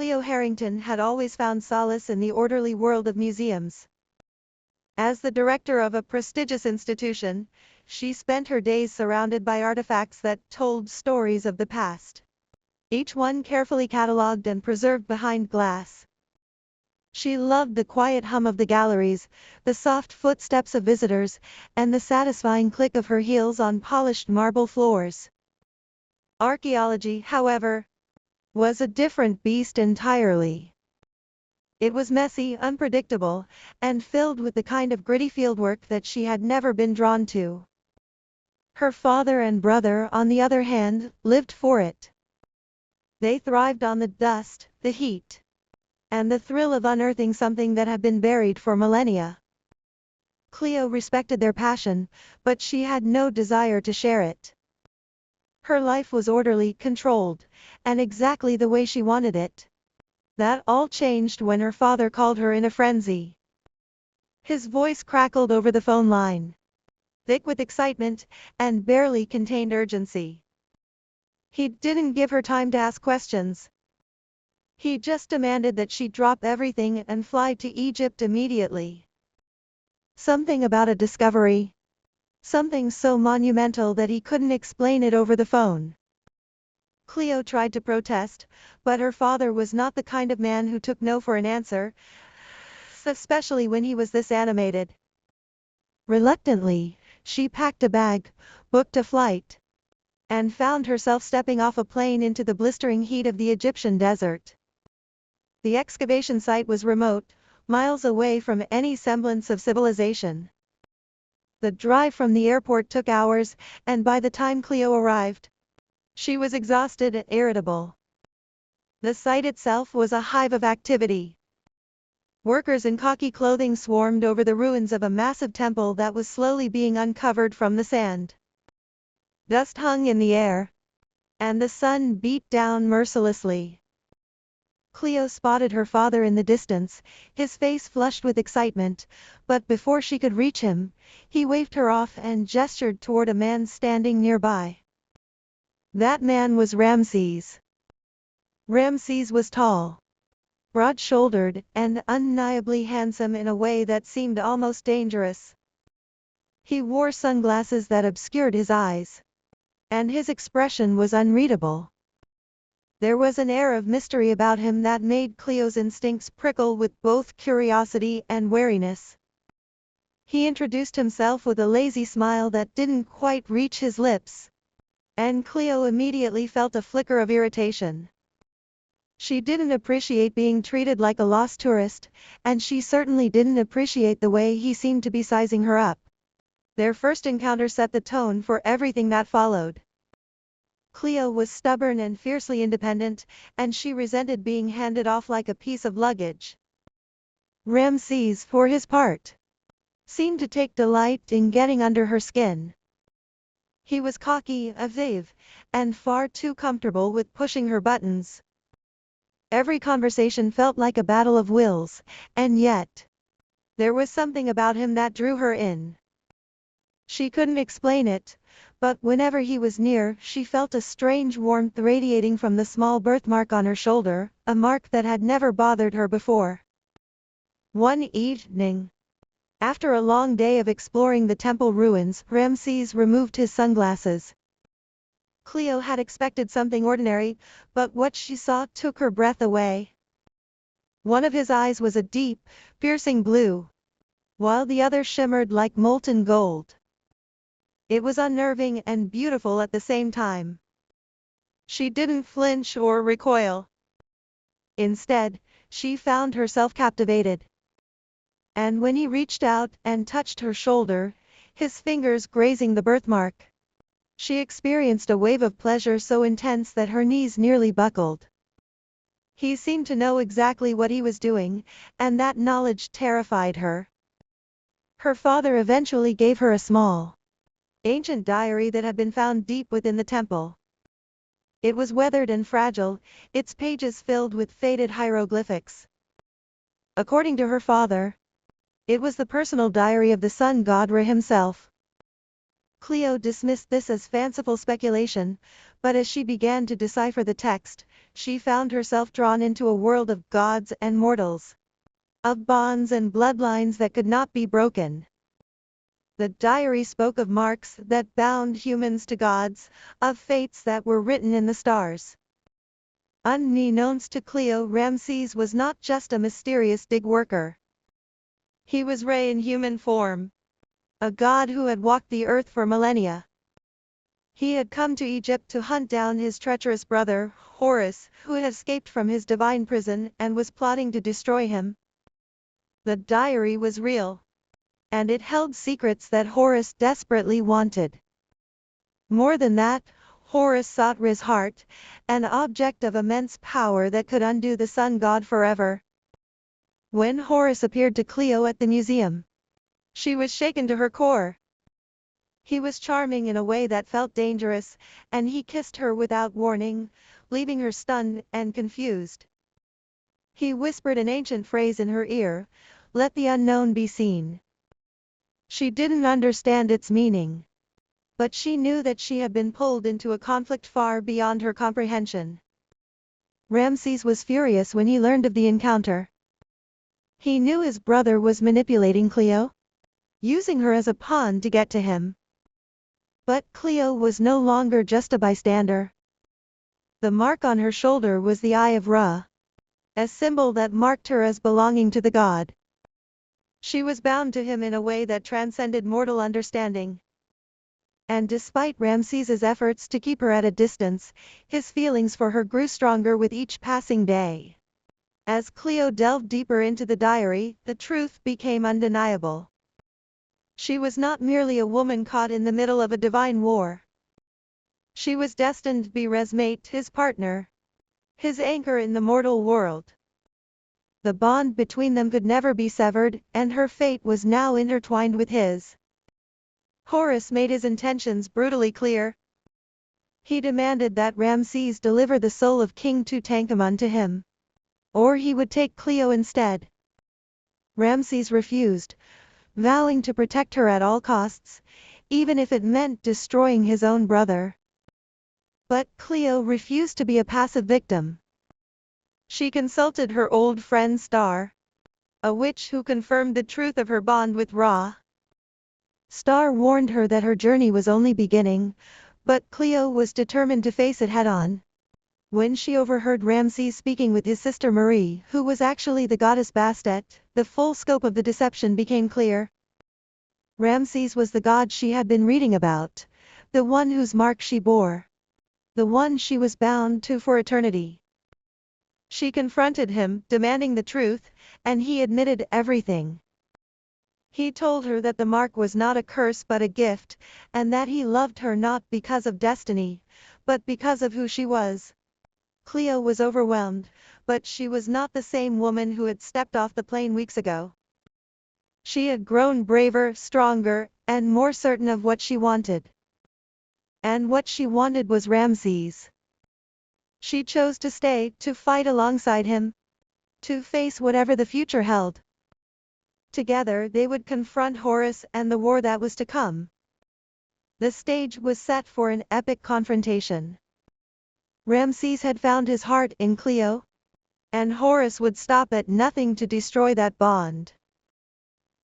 Cleo Harrington had always found solace in the orderly world of museums. As the director of a prestigious institution, she spent her days surrounded by artifacts that told stories of the past, each one carefully catalogued and preserved behind glass. She loved the quiet hum of the galleries, the soft footsteps of visitors, and the satisfying click of her heels on polished marble floors. Archaeology, however, was a different beast entirely. It was messy, unpredictable, and filled with the kind of gritty fieldwork that she had never been drawn to. Her father and brother, on the other hand, lived for it. They thrived on the dust, the heat, and the thrill of unearthing something that had been buried for millennia. Cleo respected their passion, but she had no desire to share it. Her life was orderly, controlled, and exactly the way she wanted it. That all changed when her father called her in a frenzy. His voice crackled over the phone line, thick with excitement, and barely contained urgency. He didn't give her time to ask questions. He just demanded that she drop everything and fly to Egypt immediately. Something about a discovery. Something so monumental that he couldn't explain it over the phone. Cleo tried to protest, but her father was not the kind of man who took no for an answer, especially when he was this animated. Reluctantly, she packed a bag, booked a flight, and found herself stepping off a plane into the blistering heat of the Egyptian desert. The excavation site was remote, miles away from any semblance of civilization. The drive from the airport took hours, and by the time Cleo arrived, she was exhausted and irritable. The site itself was a hive of activity. Workers in khaki clothing swarmed over the ruins of a massive temple that was slowly being uncovered from the sand. Dust hung in the air, and the sun beat down mercilessly. Cleo spotted her father in the distance, his face flushed with excitement, but before she could reach him, he waved her off and gestured toward a man standing nearby. That man was Ramses. Ramses was tall, broad-shouldered, and undeniably handsome in a way that seemed almost dangerous. He wore sunglasses that obscured his eyes, and his expression was unreadable. There was an air of mystery about him that made Cleo's instincts prickle with both curiosity and wariness. He introduced himself with a lazy smile that didn't quite reach his lips, and Cleo immediately felt a flicker of irritation. She didn't appreciate being treated like a lost tourist, and she certainly didn't appreciate the way he seemed to be sizing her up. Their first encounter set the tone for everything that followed. Cleo was stubborn and fiercely independent, and she resented being handed off like a piece of luggage. Ramses, for his part, seemed to take delight in getting under her skin. He was cocky, evasive, and far too comfortable with pushing her buttons. Every conversation felt like a battle of wills, and yet, there was something about him that drew her in. She couldn't explain it, but whenever he was near, she felt a strange warmth radiating from the small birthmark on her shoulder, a mark that had never bothered her before. One evening, after a long day of exploring the temple ruins, Ramses removed his sunglasses. Cleo had expected something ordinary, but what she saw took her breath away. One of his eyes was a deep, piercing blue, while the other shimmered like molten gold. It was unnerving and beautiful at the same time. She didn't flinch or recoil. Instead, she found herself captivated. And when he reached out and touched her shoulder, his fingers grazing the birthmark, she experienced a wave of pleasure so intense that her knees nearly buckled. He seemed to know exactly what he was doing, and that knowledge terrified her. Her father eventually gave her a small, ancient diary that had been found deep within the temple. It was weathered and fragile, its pages filled with faded hieroglyphics. According to her father, it was the personal diary of the sun god Ra himself. Cleo dismissed this as fanciful speculation, but as she began to decipher the text, she found herself drawn into a world of gods and mortals, of bonds and bloodlines that could not be broken. The diary spoke of marks that bound humans to gods, of fates that were written in the stars. Unbeknownst to Cleo, Ramses was not just a mysterious dig worker. He was Ra in human form, a god who had walked the earth for millennia. He had come to Egypt to hunt down his treacherous brother, Horus, who had escaped from his divine prison and was plotting to destroy him. The diary was real, and it held secrets that Horus desperately wanted. More than that, Horus sought Ra's heart, an object of immense power that could undo the sun god forever. When Horus appeared to Cleo at the museum, she was shaken to her core. He was charming in a way that felt dangerous, and he kissed her without warning, leaving her stunned and confused. He whispered an ancient phrase in her ear, "Let the unknown be seen." She didn't understand its meaning, but she knew that she had been pulled into a conflict far beyond her comprehension. Ramses was furious when he learned of the encounter. He knew his brother was manipulating Cleo, using her as a pawn to get to him. But Cleo was no longer just a bystander. The mark on her shoulder was the Eye of Ra, a symbol that marked her as belonging to the god. She was bound to him in a way that transcended mortal understanding. And despite Ramses's efforts to keep her at a distance, his feelings for her grew stronger with each passing day. As Cleo delved deeper into the diary, the truth became undeniable. She was not merely a woman caught in the middle of a divine war. She was destined to be Ra's mate, his partner, his anchor in the mortal world. The bond between them could never be severed, and her fate was now intertwined with his. Horus made his intentions brutally clear. He demanded that Ramses deliver the soul of King Tutankhamun to him, or he would take Cleo instead. Ramses refused, vowing to protect her at all costs, even if it meant destroying his own brother. But Cleo refused to be a passive victim. She consulted her old friend Star, a witch who confirmed the truth of her bond with Ra. Star warned her that her journey was only beginning, but Cleo was determined to face it head-on. When she overheard Ramses speaking with his sister Marie, who was actually the goddess Bastet, the full scope of the deception became clear. Ramses was the god she had been reading about, the one whose mark she bore, the one she was bound to for eternity. She confronted him, demanding the truth, and he admitted everything. He told her that the mark was not a curse but a gift, and that he loved her not because of destiny, but because of who she was. Cleo was overwhelmed, but she was not the same woman who had stepped off the plane weeks ago. She had grown braver, stronger, and more certain of what she wanted. And what she wanted was Ramses. She chose to stay, to fight alongside him, to face whatever the future held. Together they would confront Horus and the war that was to come. The stage was set for an epic confrontation. Ramses had found his heart in Cleo, and Horus would stop at nothing to destroy that bond.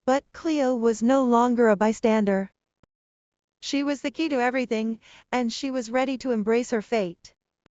But Cleo was no longer a bystander. She was the key to everything, and she was ready to embrace her fate.